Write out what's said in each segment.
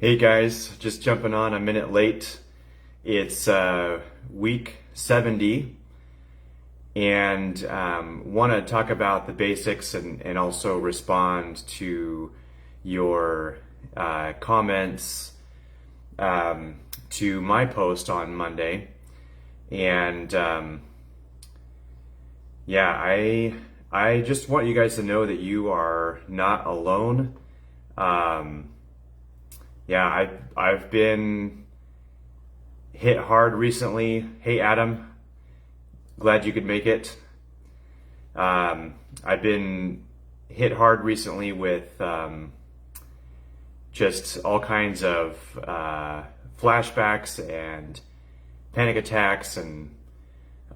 Hey guys, just jumping on a minute late. It's week 70 and want to talk about the basics and also respond to your comments to my post on Monday. And I just want you guys to know that you are not alone. I've been hit hard recently. Hey Adam, glad you could make it. I've been hit hard recently with just all kinds of flashbacks and panic attacks and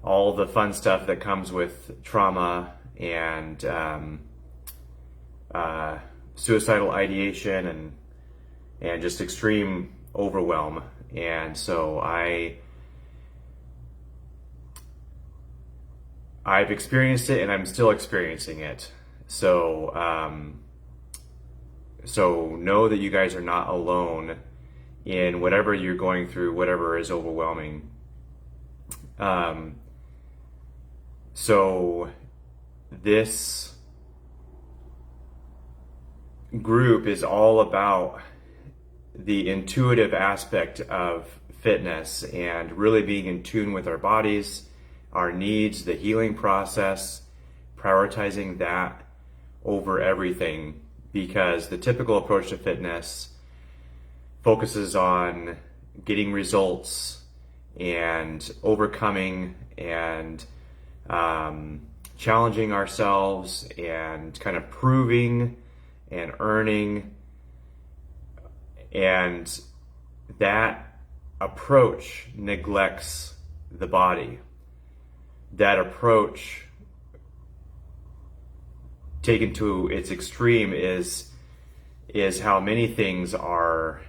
all the fun stuff that comes with trauma and suicidal ideation and just extreme overwhelm. And so I've experienced it and I'm still experiencing it. So know that you guys are not alone in whatever you're going through, whatever is overwhelming. So this group is all about the intuitive aspect of fitness and really being in tune with our bodies, our needs, the healing process, prioritizing that over everything, because the typical approach to fitness focuses on getting results and overcoming and challenging ourselves and kind of proving and earning. And that approach neglects the body. That approach, taken to its extreme, is how many things are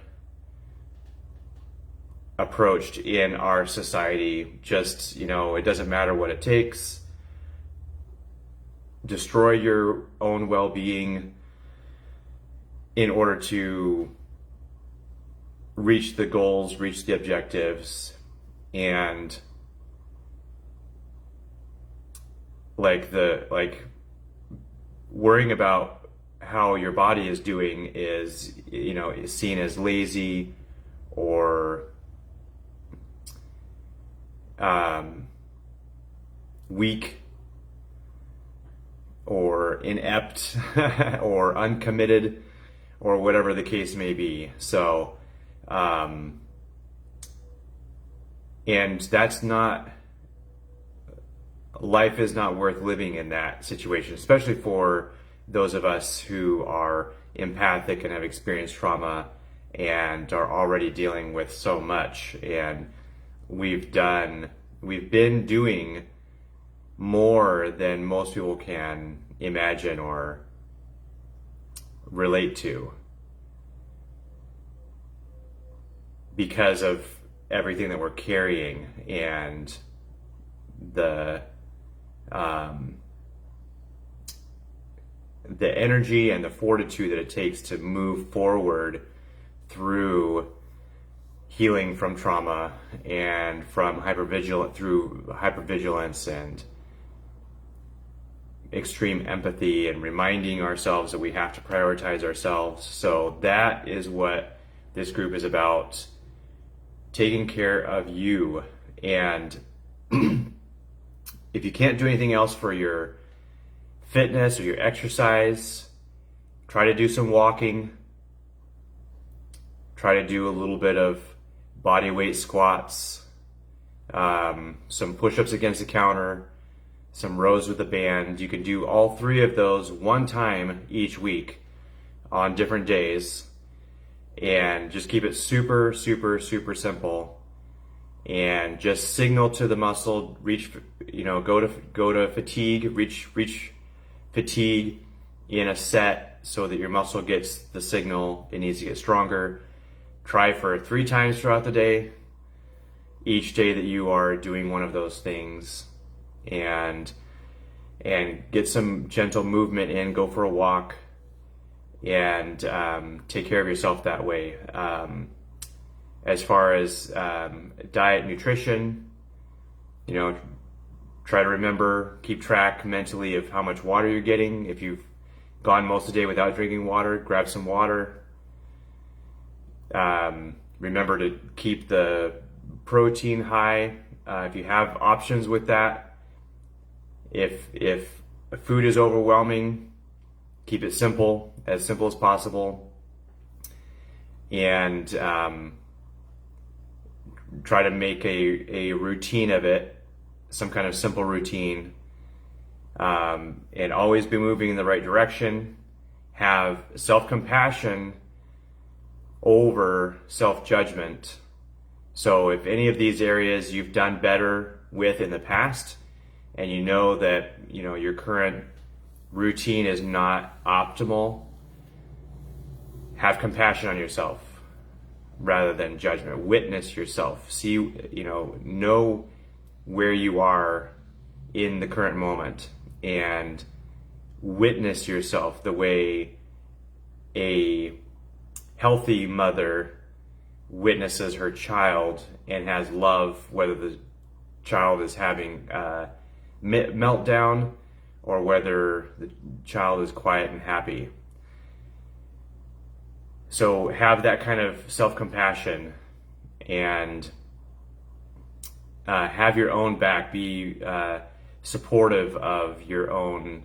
approached in our society. Just, it doesn't matter what it takes. Destroy your own well-being in order to reach the goals, reach the objectives, and worrying about how your body is doing is seen as lazy or weak or inept or uncommitted or whatever the case may be. So and that's not, life is not worth living in that situation, especially for those of us who are empathic and have experienced trauma and are already dealing with so much. And we've been doing more than most people can imagine or relate to, because of everything that we're carrying and the energy and the fortitude that it takes to move forward through healing from trauma and from hypervigilance and extreme empathy and reminding ourselves that we have to prioritize ourselves. So that is what this group is about. Taking care of you. And if you can't do anything else for your fitness or your exercise, try to do some walking. Try to do a little bit of body weight squats, some push-ups against the counter, some rows with a band. You can do all three of those one time each week on different days. And just keep it super, super, super simple, and just signal to the muscle, go to fatigue, reach fatigue in a set so that your muscle gets the signal it needs to get stronger. Try for 3 times throughout the day, each day that you are doing one of those things, and get some gentle movement in. Go for a walk, and take care of yourself that way. As far as diet, nutrition, try to remember, keep track mentally of how much water you're getting. If you've gone most of the day without drinking water, grab some water. Remember to keep the protein high if you have options with that. If food is overwhelming, keep it simple as possible, and try to make a routine of it, some kind of simple routine, and always be moving in the right direction. Have self-compassion over self-judgment. So if any of these areas you've done better with in the past, and you know that your current routine is not optimal, have compassion on yourself rather than judgment. Witness yourself. See, know where you are in the current moment, and witness yourself the way a healthy mother witnesses her child and has love, whether the child is having a meltdown or whether the child is quiet and happy. So have that kind of self-compassion, and have your own back. Be supportive of your own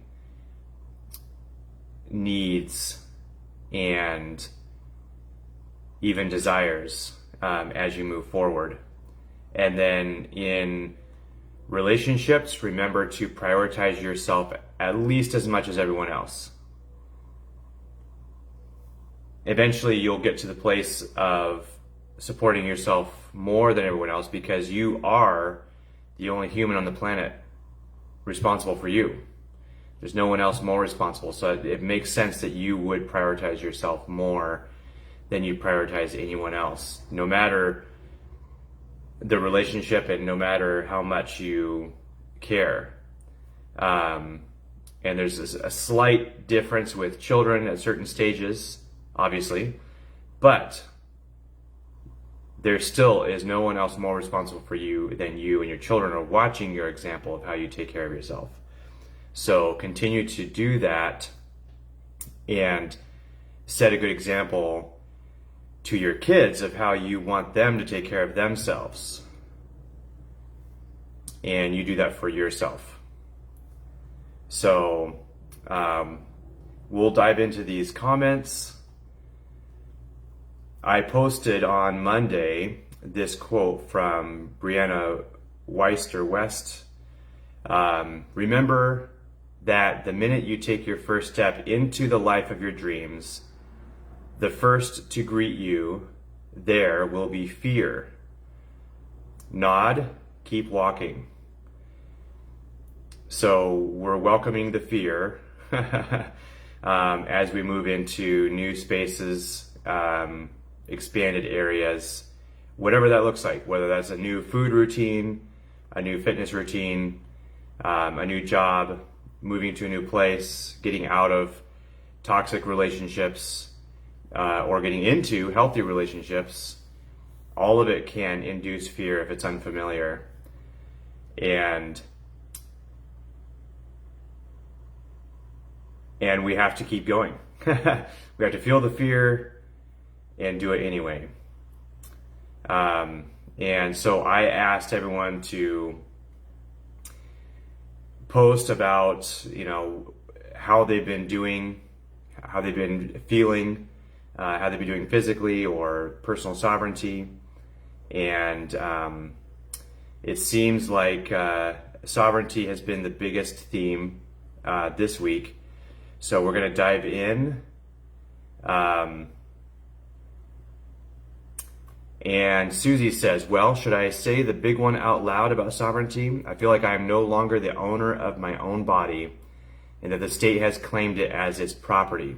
needs and even desires as you move forward. And then in relationships, remember to prioritize yourself at least as much as everyone else. Eventually, you'll get to the place of supporting yourself more than everyone else, because you are the only human on the planet responsible for you. There's no one else more responsible. So it makes sense that you would prioritize yourself more than you prioritize anyone else, no matter the relationship and no matter how much you care. And there's a slight difference with children at certain stages, obviously, but there still is no one else more responsible for you than you, and your children are watching your example of how you take care of yourself. So continue to do that and set a good example to your kids of how you want them to take care of themselves. And you do that for yourself. So we'll dive into these comments. I posted on Monday this quote from Brianna Weister West. Remember that the minute you take your first step into the life of your dreams, the first to greet you there will be fear. Nod, keep walking. So we're welcoming the fear as we move into new spaces, expanded areas, whatever that looks like, whether that's a new food routine, a new fitness routine, a new job, moving to a new place, getting out of toxic relationships, or getting into healthy relationships. All of it can induce fear if it's unfamiliar. And we have to keep going. We have to feel the fear and do it anyway. And so I asked everyone to post about, how they've been doing, how they've been feeling, how they've been doing physically or personal sovereignty. And it seems like sovereignty has been the biggest theme this week. So we're going to dive in. And Susie says, well, should I say the big one out loud about sovereignty? I feel like I am no longer the owner of my own body, and that the state has claimed it as its property.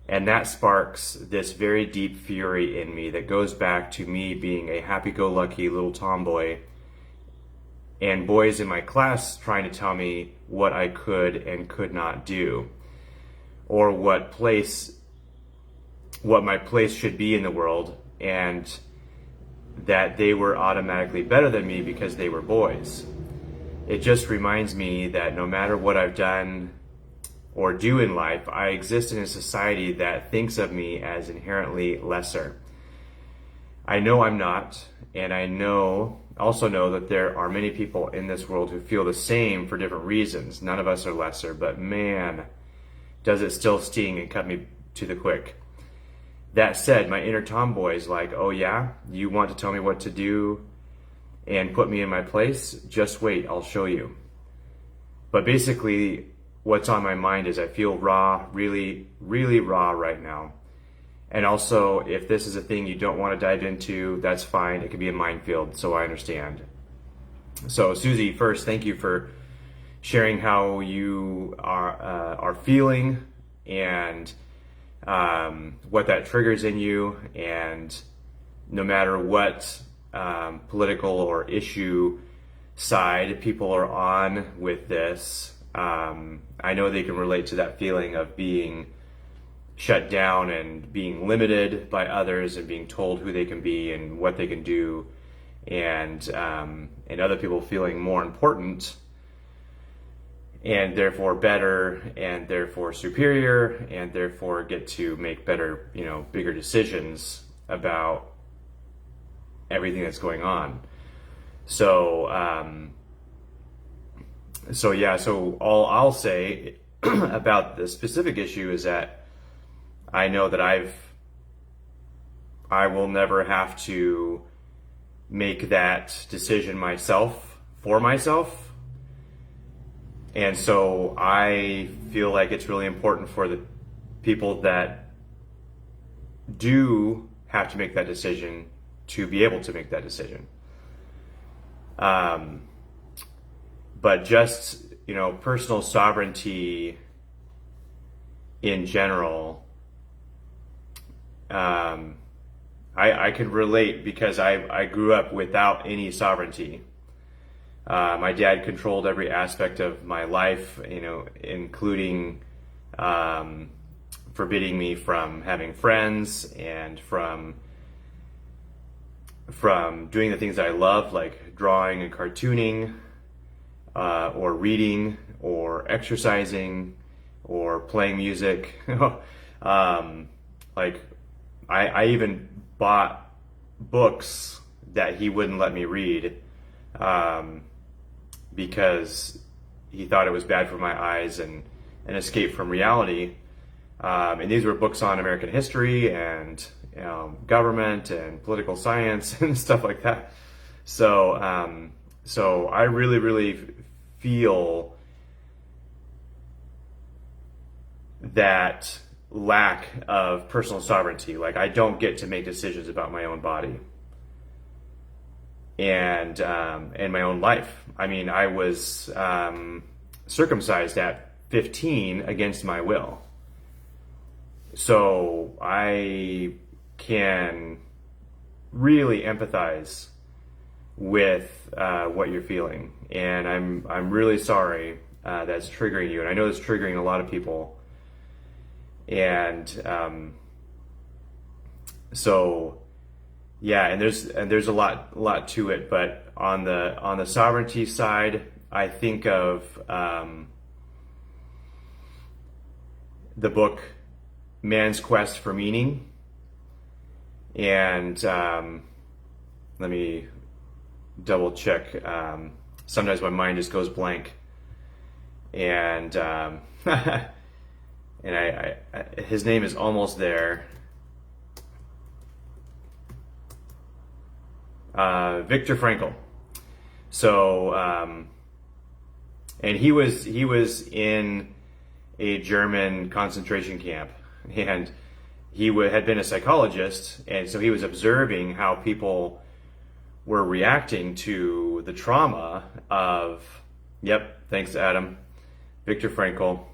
And that sparks this very deep fury in me that goes back to me being a happy-go-lucky little tomboy, and boys in my class trying to tell me what I could and could not do, or what place what my place should be in the world, and that they were automatically better than me because they were boys. It just reminds me that no matter what I've done or do in life, I exist in a society that thinks of me as inherently lesser. I know I'm not, and I also know that there are many people in this world who feel the same for different reasons. None of us are lesser, but man, does it still sting and cut me to the quick. That said, my inner tomboy is like, oh yeah, you want to tell me what to do and put me in my place? Just wait, I'll show you. But basically, what's on my mind is I feel raw, really, really raw right now. And also, if this is a thing you don't want to dive into, that's fine. It could be a minefield, so I understand. So Susie, first, thank you for sharing how you are feeling and what that triggers in you. And no matter what political or issue side people are on with this, I know they can relate to that feeling of being shut down and being limited by others and being told who they can be and what they can do, and other people feeling more important and therefore better and therefore superior and therefore get to make better, bigger decisions about everything that's going on. So all I'll say about the specific issue is that I know that I will never have to make that decision for myself. And so I feel like it's really important for the people that do have to make that decision to be able to make that decision. But just, personal sovereignty in general, I could relate because I grew up without any sovereignty. My dad controlled every aspect of my life, including forbidding me from having friends and from doing the things I love, like drawing and cartooning, or reading, or exercising, or playing music. I even bought books that he wouldn't let me read because he thought it was bad for my eyes and an escape from reality. And these were books on American history and government and political science and stuff like that. So I really, really feel that lack of personal sovereignty. Like, I don't get to make decisions about my own body and my own life. I mean, I was circumcised at 15 against my will. So I can really empathize with what you're feeling, and I'm really sorry that's triggering you, and I know it's triggering a lot of people. And there's a lot to it, but on the sovereignty side, I think of the book Man's Quest for Meaning, and let me double check. Sometimes my mind just goes blank, and and I his name is almost there. Viktor Frankl. So, and he was in a German concentration camp, and he had been a psychologist, and so he was observing how people were reacting to the trauma of. Yep, thanks, Adam. Viktor Frankl.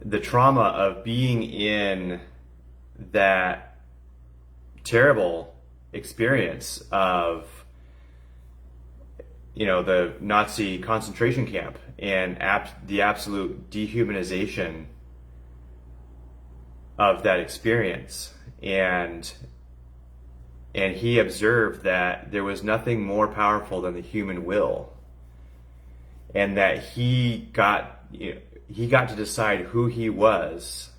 The trauma of being in that terrible experience of, the Nazi concentration camp and the absolute dehumanization of that experience. And he observed that there was nothing more powerful than the human will, and that he got to decide who he was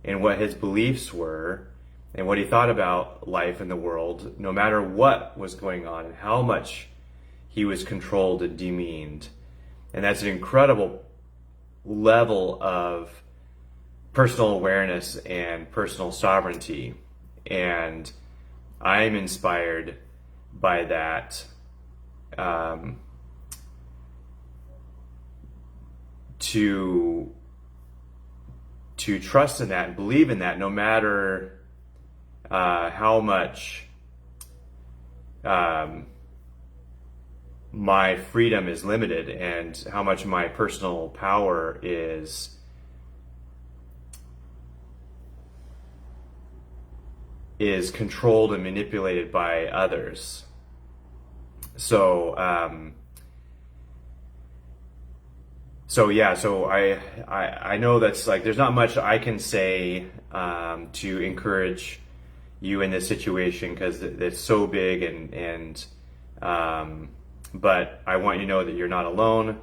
and what his beliefs were and what he thought about life and the world, no matter what was going on and how much he was controlled and demeaned. And that's an incredible level of personal awareness and personal sovereignty. And I'm inspired by that, to trust in that and believe in that, no matter how much my freedom is limited and how much my personal power is controlled and manipulated by others. So I know that's like, there's not much I can say to encourage you in this situation, because it's so big, and but I want you to know that you're not alone,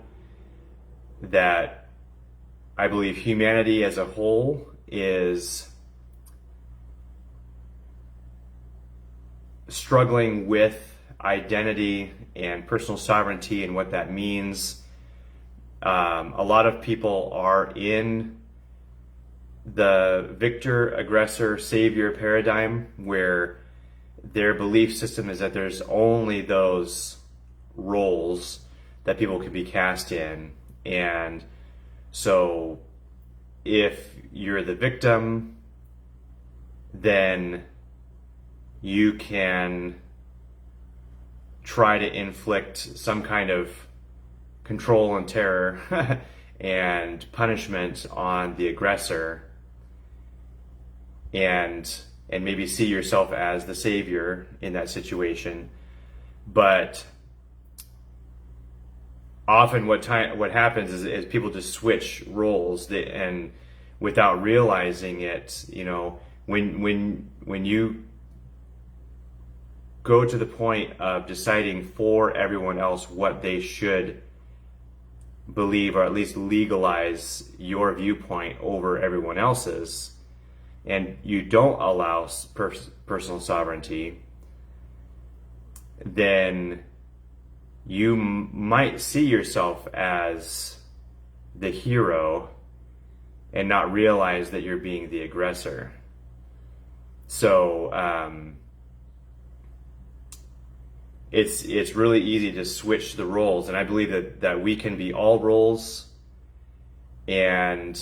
that I believe humanity as a whole is struggling with identity and personal sovereignty and what that means. A lot of people are in the victor, aggressor, savior paradigm, where their belief system is that there's only those roles that people can be cast in. And so if you're the victim, then you can try to inflict some kind of control and terror and punishment on the aggressor, and maybe see yourself as the savior in that situation. But often what happens is people just switch roles, and without realizing it, when you go to the point of deciding for everyone else what they should believe, or at least legalize your viewpoint over everyone else's, and you don't allow personal sovereignty, then you might see yourself as the hero and not realize that you're being the aggressor. So it's really easy to switch the roles, and I believe that we can be all roles, and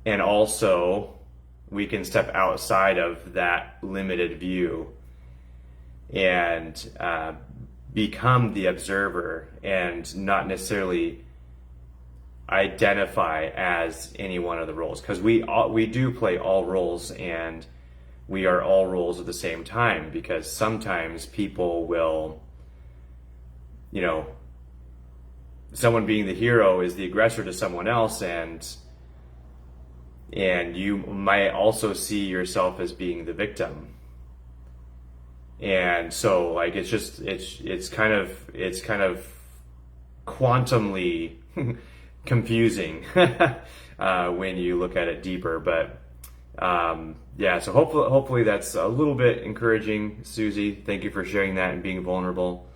also we can step outside of that limited view and become the observer, and not necessarily identify as any one of the roles, because we do play all roles, and we are all roles at the same time, because sometimes people will, someone being the hero is the aggressor to someone else, and you might also see yourself as being the victim. And so, like, it's kind of quantumly confusing when you look at it deeper. But so hopefully that's a little bit encouraging, Susie. Thank you for sharing that and being vulnerable.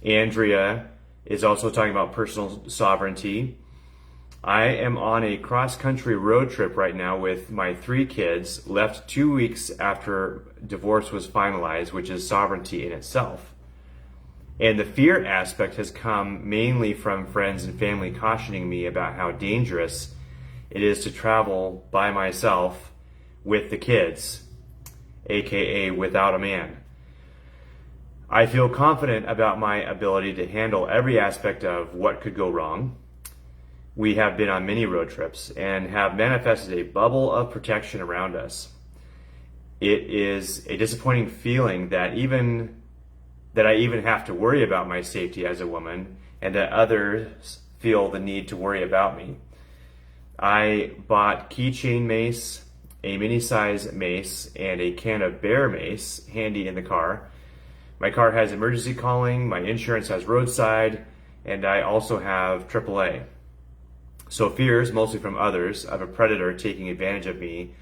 Andrea is also talking about personal sovereignty. I am on a cross-country road trip right now with my 3 kids, left 2 weeks after divorce was finalized, which is sovereignty in itself. And the fear aspect has come mainly from friends and family cautioning me about how dangerous it is to travel by myself with the kids, aka without a man. I feel confident about my ability to handle every aspect of what could go wrong. We have been on many road trips and have manifested a bubble of protection around us. It is a disappointing feeling that I even have to worry about my safety as a woman, and that others feel the need to worry about me. I bought keychain mace, a mini size mace, and a can of bear mace handy in the car. My car has emergency calling, my insurance has roadside, and I also have AAA. So fears, mostly from others, of a predator taking advantage of me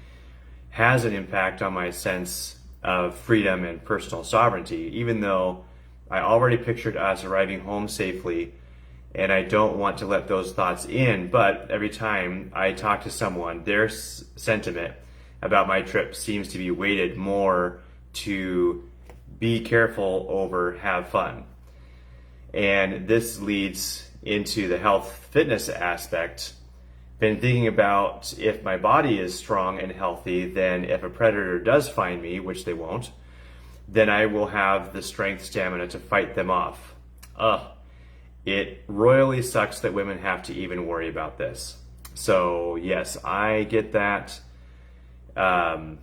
has an impact on my sense of freedom and personal sovereignty, even though I already pictured us arriving home safely, and I don't want to let those thoughts in. But every time I talk to someone, their sentiment about my trip seems to be weighted more to be careful over have fun. And this leads into the health fitness aspect. Been thinking about, if my body is strong and healthy, then if a predator does find me, which they won't, then I will have the strength, stamina to fight them off. It royally sucks that women have to even worry about this. So yes, I get that. I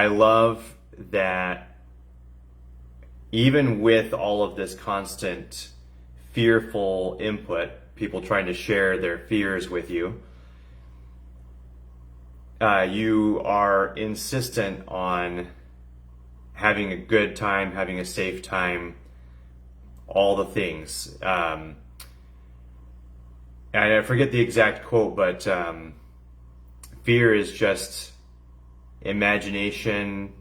love that even with all of this constant fearful input, people trying to share their fears with you, you are insistent on having a good time, having a safe time, all the things. And I forget the exact quote, but fear is just imagination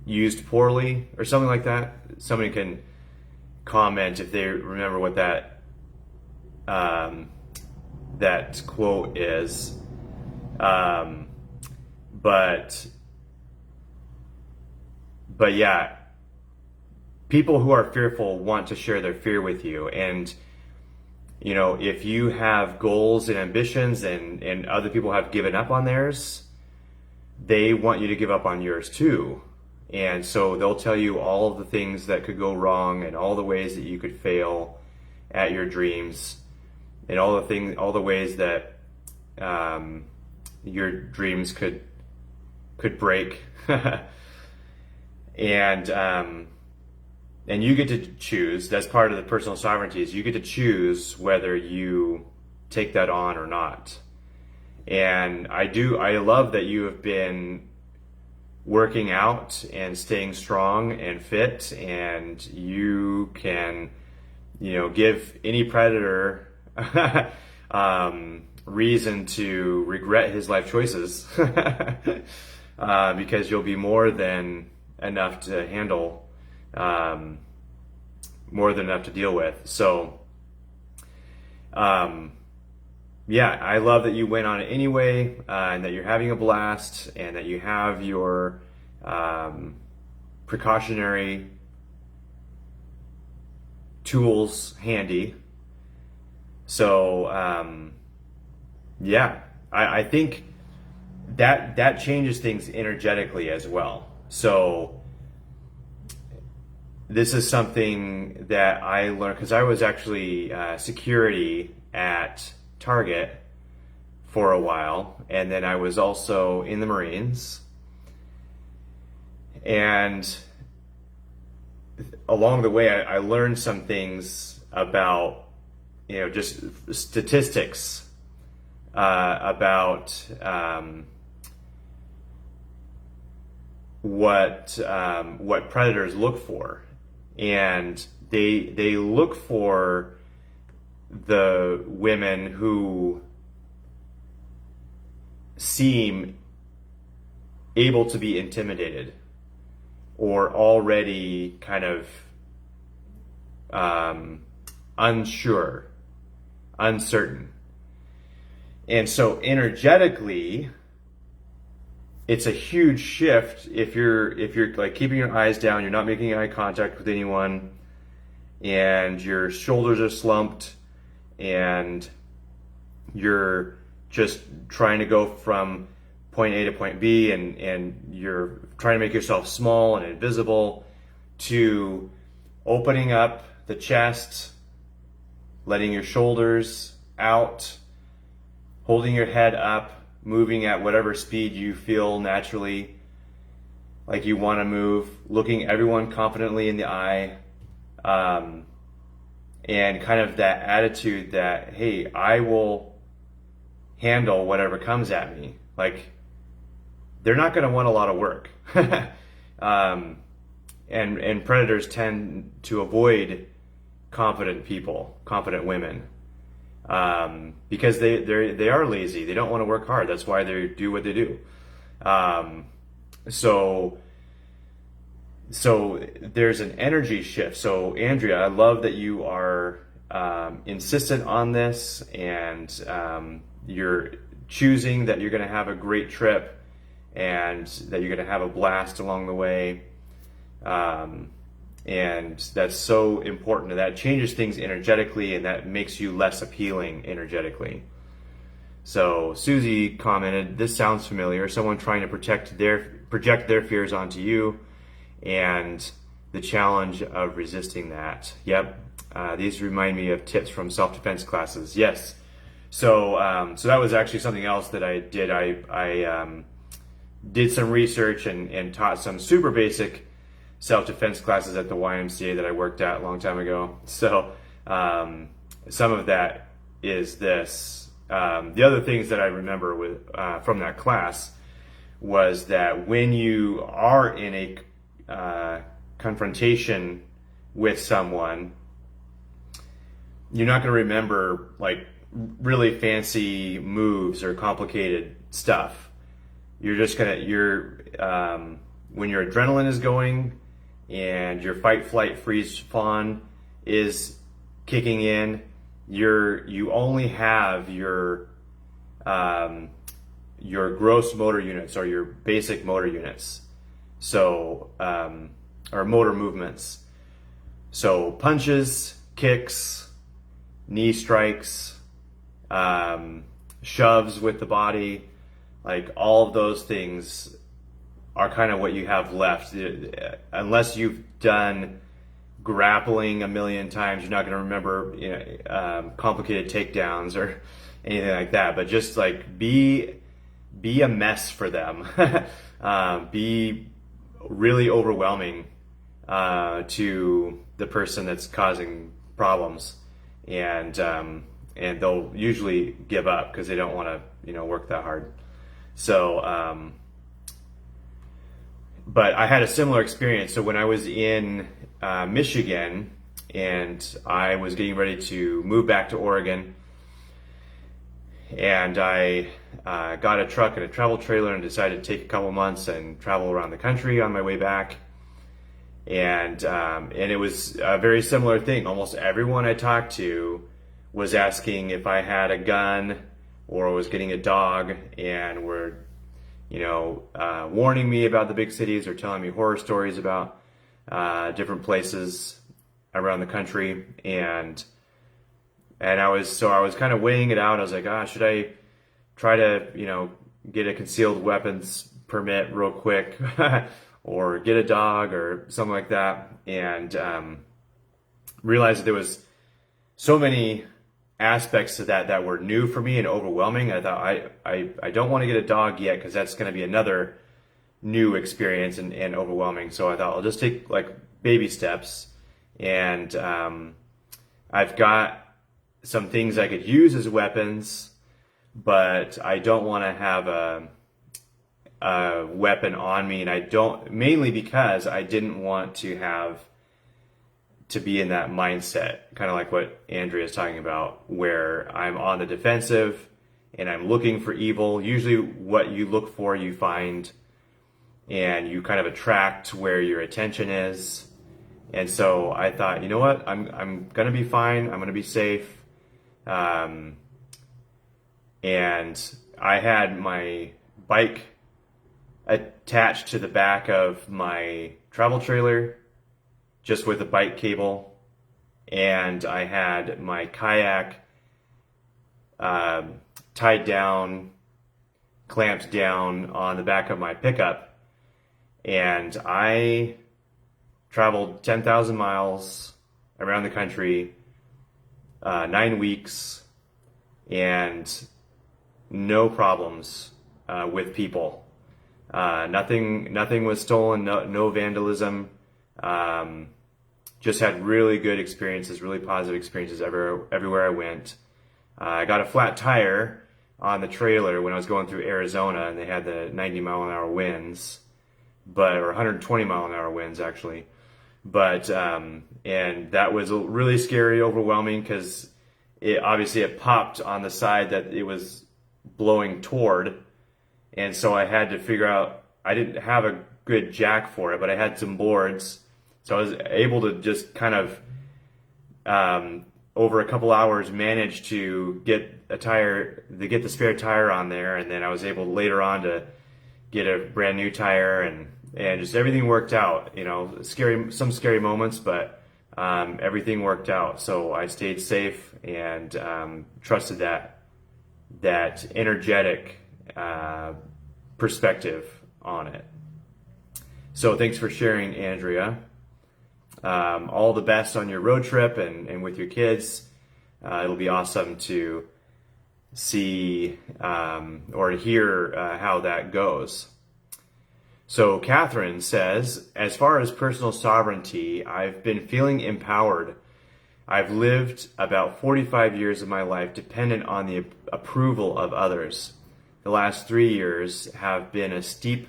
used poorly, or something like that. Somebody can comment if they remember what that that quote is. But yeah, people who are fearful want to share their fear with you. And you know, if you have goals and ambitions and other people have given up on theirs, they want you to give up on yours too. And so they'll tell you all of the things that could go wrong and all the ways that you could fail at your dreams and all the ways that your dreams could break. And you get to choose. That's part of the personal sovereignty, is you get to choose whether you take that on or not. And I love that you have been working out and staying strong and fit, and you can, give any predator reason to regret his life choices because you'll be more than enough to handle, more than enough to deal with. So yeah, I love that you went on it anyway, and that you're having a blast, and that you have your precautionary tools handy. So yeah, I think that changes things energetically as well. So this is something that I learned because I was actually security at Target for a while, and then I was also in the Marines. And along the way, I learned some things about, just statistics about what predators look for, and they look for the women who seem able to be intimidated or already kind of unsure, uncertain. And so energetically, it's a huge shift if you're like keeping your eyes down, you're not making eye contact with anyone, and your shoulders are slumped, and you're just trying to go from point A to point B, and you're trying to make yourself small and invisible, to opening up the chest, letting your shoulders out, holding your head up, moving at whatever speed you feel naturally like you want to move, looking everyone confidently in the eye, and kind of that attitude that, hey, I will handle whatever comes at me. Like, they're not going to want a lot of work. And predators tend to avoid confident people, confident women, because they are lazy. They don't want to work hard. That's why they do what they do. So there's an energy shift. So Andrea, I love that you are insistent on this, and you're choosing that you're going to have a great trip and that you're going to have a blast along the way. And that's so important, and that changes things energetically, and that makes you less appealing energetically. So Susie commented, "This sounds familiar. Someone trying to project their fears onto you, and the challenge of resisting that." Yep. These remind me of tips from self-defense classes. Yes. So that was actually something else that I did. I did some research and taught some super basic self-defense classes at the YMCA that I worked at a long time ago. So some of that is this. The other things that I remember from that class was that when you are in a confrontation with someone, you're not going to remember like really fancy moves or complicated stuff. You're just gonna when your adrenaline is going and your fight, flight, freeze, fawn is kicking in, you only have your gross motor units, or your basic motor units, so or motor movements. So punches, kicks, knee strikes, shoves with the body, like all of those things are kind of what you have left. Unless you've done grappling a million times, you're not going to remember complicated takedowns or anything like that. But just like be a mess for them. Be really overwhelming to the person that's causing problems, and they'll usually give up because they don't want to work that hard. So but I had a similar experience. So when I was in Michigan and I was getting ready to move back to Oregon, and I got a truck and a travel trailer and decided to take a couple months and travel around the country on my way back. And it was a very similar thing. Almost everyone I talked to was asking if I had a gun or was getting a dog, and were warning me about the big cities or telling me horror stories about different places around the country. And I was kind of weighing it out. I was like, should I try to get a concealed weapons permit real quick or get a dog or something like that, and realized that there was so many aspects to that were new for me and overwhelming. I thought I don't want to get a dog yet because that's going to be another new experience and overwhelming. So I thought I'll just take like baby steps, and I've got some things I could use as weapons, but I don't want to have a weapon on me, and I don't, mainly because I didn't want to be in that mindset, kind of like what Andrea is talking about, where I'm on the defensive and I'm looking for evil. Usually what you look for, you find, and you kind of attract where your attention is. And so I thought, you know what, I'm going to be fine. I'm going to be safe. And I had my bike attached to the back of my travel trailer, just with a bike cable, and I had my kayak tied down, clamped down on the back of my pickup, and I traveled 10,000 miles around the country, 9 weeks, and no problems with people. Nothing was stolen, no vandalism. just had really good experiences, really positive experiences everywhere I went. I got a flat tire on the trailer when I was going through Arizona, and they had the 90-mile-an-hour winds, or 120-mile-an-hour winds actually. But and that was really scary, overwhelming, because it popped on the side that it was blowing toward, and so I had to figure out. I didn't have a good jack for it, but I had some boards, so I was able to just kind of over a couple hours manage to get the spare tire on there, and then I was able later on to get a brand new tire, and just everything worked out. Some scary moments, but everything worked out. So I stayed safe and trusted that energetic perspective on it. So thanks for sharing, Andrea. All the best on your road trip and with your kids. It'll be awesome to see or hear how that goes. So Catherine says, as far as personal sovereignty, I've been feeling empowered. I've lived about 45 years of my life dependent on the approval of others. The last 3 years have been a steep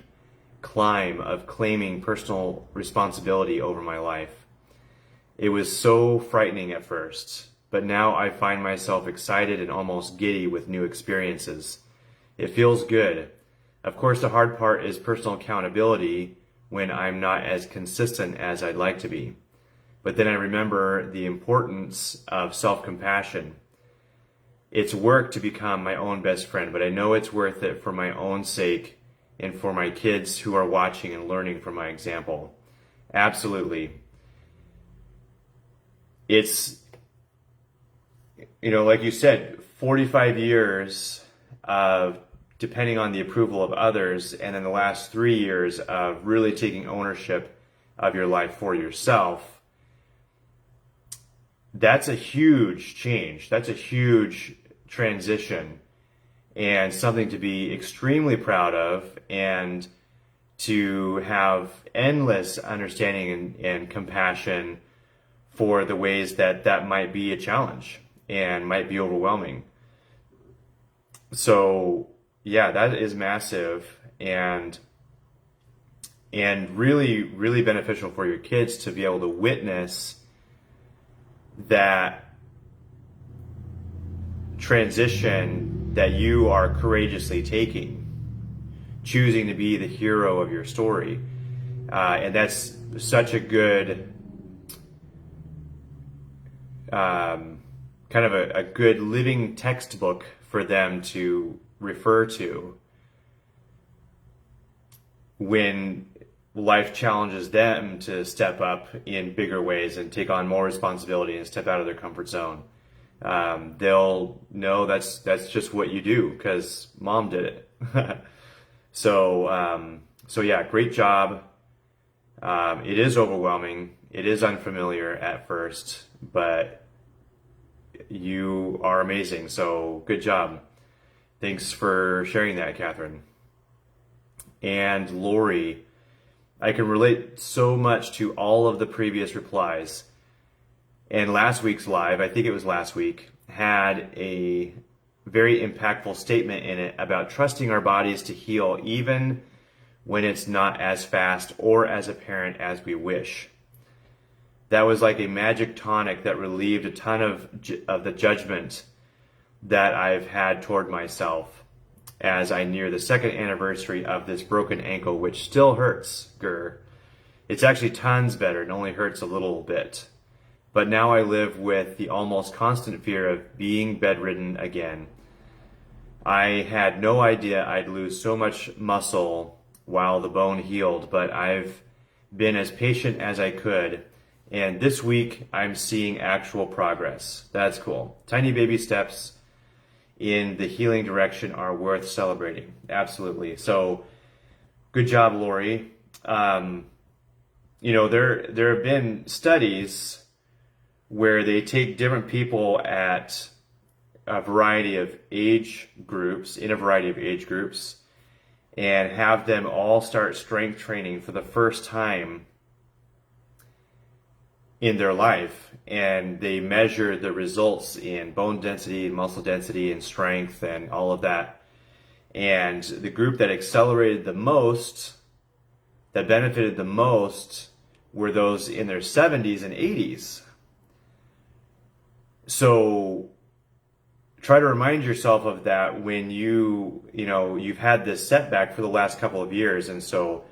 climb of claiming personal responsibility over my life. It was so frightening at first, but now I find myself excited and almost giddy with new experiences. It feels good. Of course, the hard part is personal accountability when I'm not as consistent as I'd like to be. But then I remember the importance of self-compassion. It's work to become my own best friend, but I know it's worth it for my own sake and for my kids who are watching and learning from my example. Absolutely. It's, like you said, 45 years of depending on the approval of others, and then the last 3 years of really taking ownership of your life for yourself. That's a huge change. That's a huge transition, and something to be extremely proud of, and to have endless understanding and compassion for the ways that might be a challenge and might be overwhelming. So yeah, that is massive, and really, really beneficial for your kids to be able to witness that transition that you are courageously taking, choosing to be the hero of your story. And that's such a good kind of a good living textbook for them to refer to when life challenges them to step up in bigger ways and take on more responsibility and step out of their comfort zone. They'll know that's just what you do because mom did it. So yeah, great job. It is overwhelming. It is unfamiliar at first, but you are amazing. So good job. Thanks for sharing that, Catherine. And Lori, I can relate so much to all of the previous replies. And last week's live, I think it was last week, had a very impactful statement in it about trusting our bodies to heal even when it's not as fast or as apparent as we wish. That was like a magic tonic that relieved a ton of the judgment that I've had toward myself as I near the second anniversary of this broken ankle, which still hurts, grr. It's actually tons better and only hurts a little bit. But now I live with the almost constant fear of being bedridden again. I had no idea I'd lose so much muscle while the bone healed, but I've been as patient as I could. And this week, I'm seeing actual progress. That's cool. Tiny baby steps in the healing direction are worth celebrating. Absolutely. So, good job, Lori. There have been studies where they take different people at a variety of age groups, and have them all start strength training for the first time in their life, and they measure the results in bone density, muscle density, and strength, and all of that. And the group that accelerated the most, that benefited the most, were those in their 70s and 80s. So try to remind yourself of that when you've had this setback for the last couple of years. And so,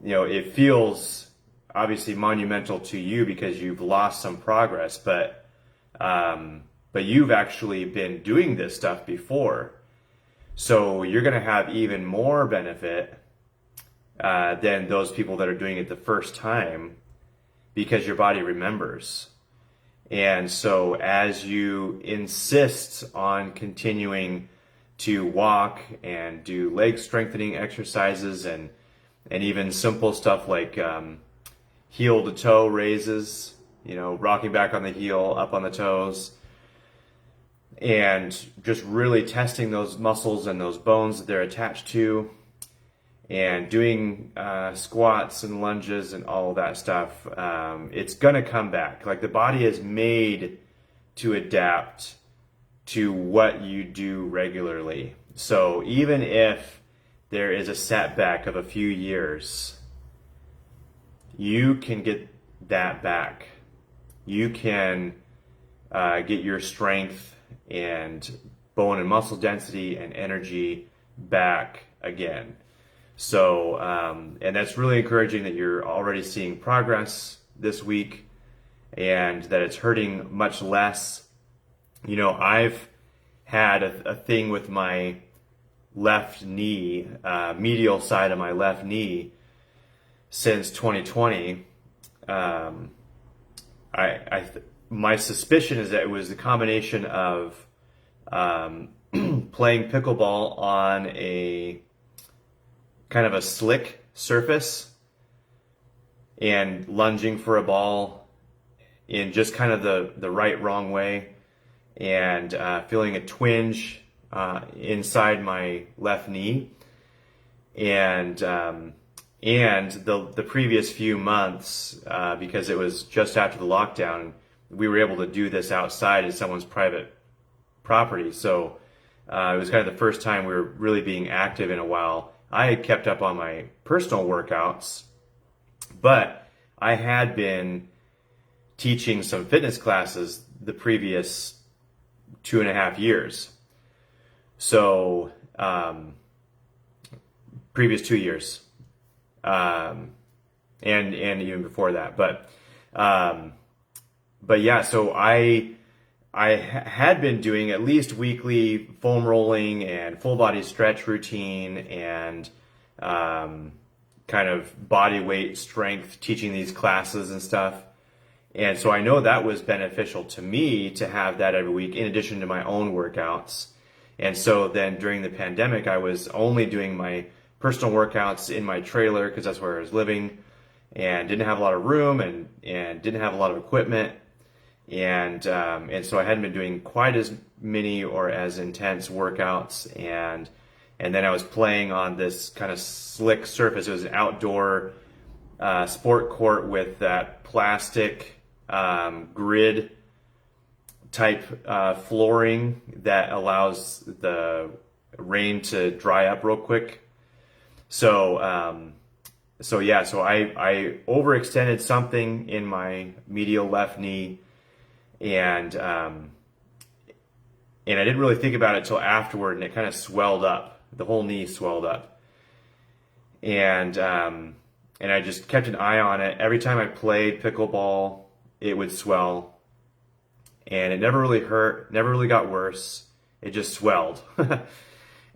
it feels obviously monumental to you because you've lost some progress, but you've actually been doing this stuff before. So you're going to have even more benefit than those people that are doing it the first time, because your body remembers. And so as you insist on continuing to walk and do leg strengthening exercises and even simple stuff like heel to toe raises, rocking back on the heel, up on the toes, and just really testing those muscles and those bones that they're attached to, and doing squats and lunges and all of that stuff, it's going to come back. Like, the body is made to adapt to what you do regularly. So even if there is a setback of a few years, you can get that back. You can get your strength and bone and muscle density and energy back again. So, and that's really encouraging that you're already seeing progress this week and that it's hurting much less. I've had a thing with my left knee, medial side of my left knee, since 2020. My suspicion is that it was the combination of playing pickleball on a kind of a slick surface and lunging for a ball in just kind of the wrong way, and feeling a twinge inside my left knee, and the previous few months, because it was just after the lockdown, we were able to do this outside in someone's private property. So it was kind of the first time we were really being active in a while. I had kept up on my personal workouts, but I had been teaching some fitness classes the previous 2.5 years. So, previous 2 years, and even before that. But yeah, so I had been doing at least weekly foam rolling and full body stretch routine and kind of body weight strength, teaching these classes and stuff. And so I know that was beneficial to me to have that every week in addition to my own workouts. And so then during the pandemic, I was only doing my personal workouts in my trailer because that's where I was living, and didn't have a lot of room and didn't have a lot of equipment. And so I hadn't been doing quite as many or as intense workouts, and then I was playing on this kind of slick surface. It was an outdoor sport court with that plastic grid type flooring that allows the rain to dry up real quick. So I overextended something in my medial left knee. And I didn't really think about it till afterward, and it kind of swelled up. The whole knee swelled up, and I just kept an eye on it. Every time I played pickleball, it would swell, and it never really hurt, never really got worse. It just swelled,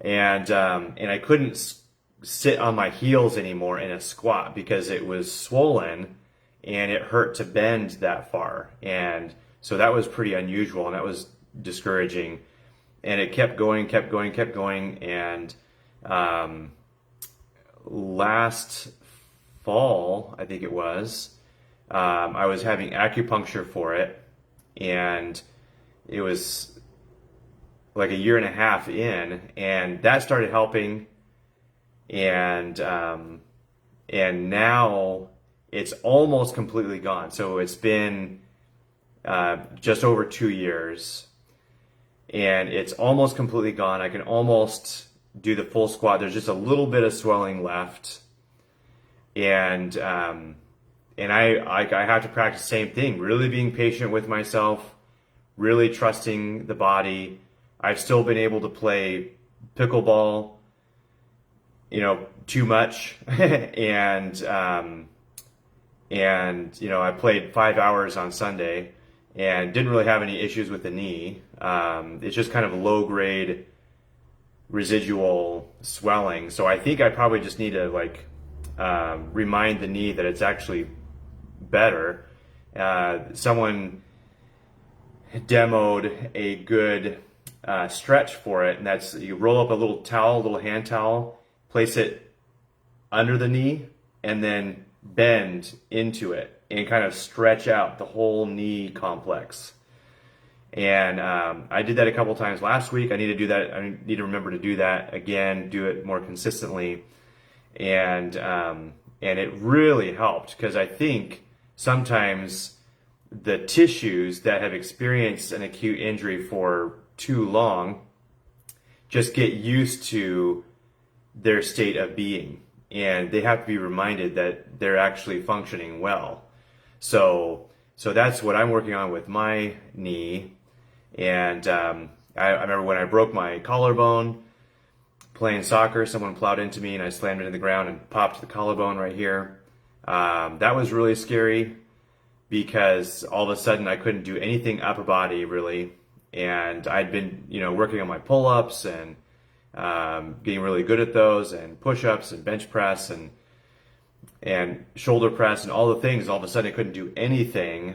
and I couldn't sit on my heels anymore in a squat because it was swollen, and it hurt to bend that far, and so that was pretty unusual, and that was discouraging. And it kept going. And last fall, I think it was, I was having acupuncture for it, and it was like 1.5 years in, and that started helping. And now it's almost completely gone. So it's been just over 2 years, and it's almost completely gone. I can almost do the full squat. There's just a little bit of swelling left, and I have to practice the same thing. Really being patient with myself, really trusting the body. I've still been able to play pickleball, too much, and I played 5 hours on Sunday and didn't really have any issues with the knee. It's just kind of low grade residual swelling. So I think I probably just need to remind the knee that it's actually better. Someone demoed a good stretch for it, and that's you roll up a little towel, a little hand towel, place it under the knee, and then bend into it and kind of stretch out the whole knee complex. And I did that a couple times last week. I need to do that. I need to remember to do that again, do it more consistently. And it really helped, because I think sometimes the tissues that have experienced an acute injury for too long just get used to their state of being, and they have to be reminded that they're actually functioning well. So that's what I'm working on with my knee. And I remember when I broke my collarbone playing soccer, someone plowed into me and I slammed into the ground and popped the collarbone right here. That was really scary, because all of a sudden I couldn't do anything upper body really. And I'd been, working on my pull-ups and getting really good at those, and push-ups and bench press and shoulder press and all the things. All of a sudden I couldn't do anything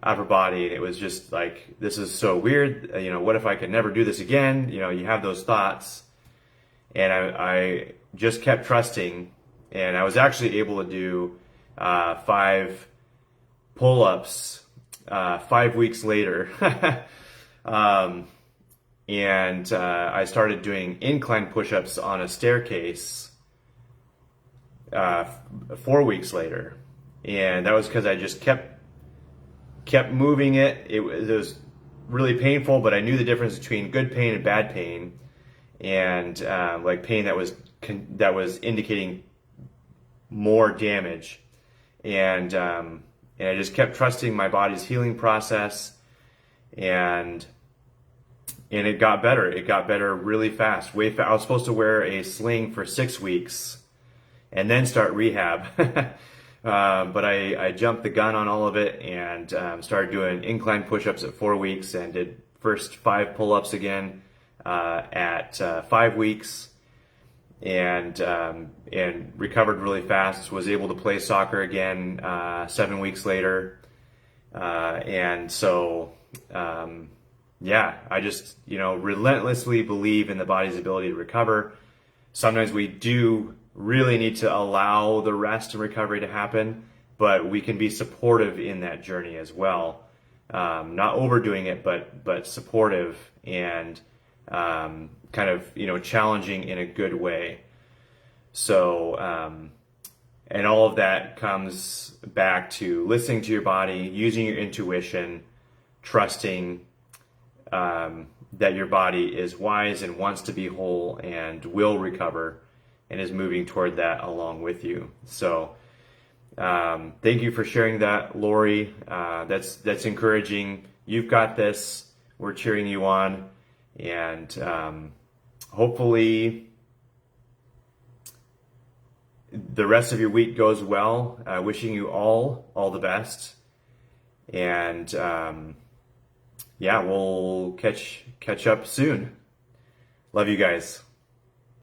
upper body. It was just like, this is so weird. What if I could never do this again? You have those thoughts. And I just kept trusting, and I was actually able to do 5 pull-ups 5 weeks later. And I started doing incline push-ups on a staircase 4 weeks later. And that was because I just kept moving it. It was really painful, but I knew the difference between good pain and bad pain, and pain that was indicating more damage. And I just kept trusting my body's healing process, and it got better. It got better really fast, way fast. I was supposed to wear a sling for 6 weeks and then start rehab. But I jumped the gun on all of it and started doing incline push-ups at 4 weeks, and did first 5 pull-ups again at 5 weeks, and recovered really fast. Was able to play soccer again 7 weeks later, and so I just relentlessly believe in the body's ability to recover. Sometimes we do really need to allow the rest and recovery to happen, but we can be supportive in that journey as well. Not overdoing it, but supportive, and kind of challenging in a good way. So and all of that comes back to listening to your body, using your intuition, trusting that your body is wise and wants to be whole and will recover, and is moving toward that along with you. So thank you for sharing that, Lori. That's encouraging. You've got this. We're cheering you on, and hopefully the rest of your week goes well. Wishing you all the best, and we'll catch up soon. Love you guys.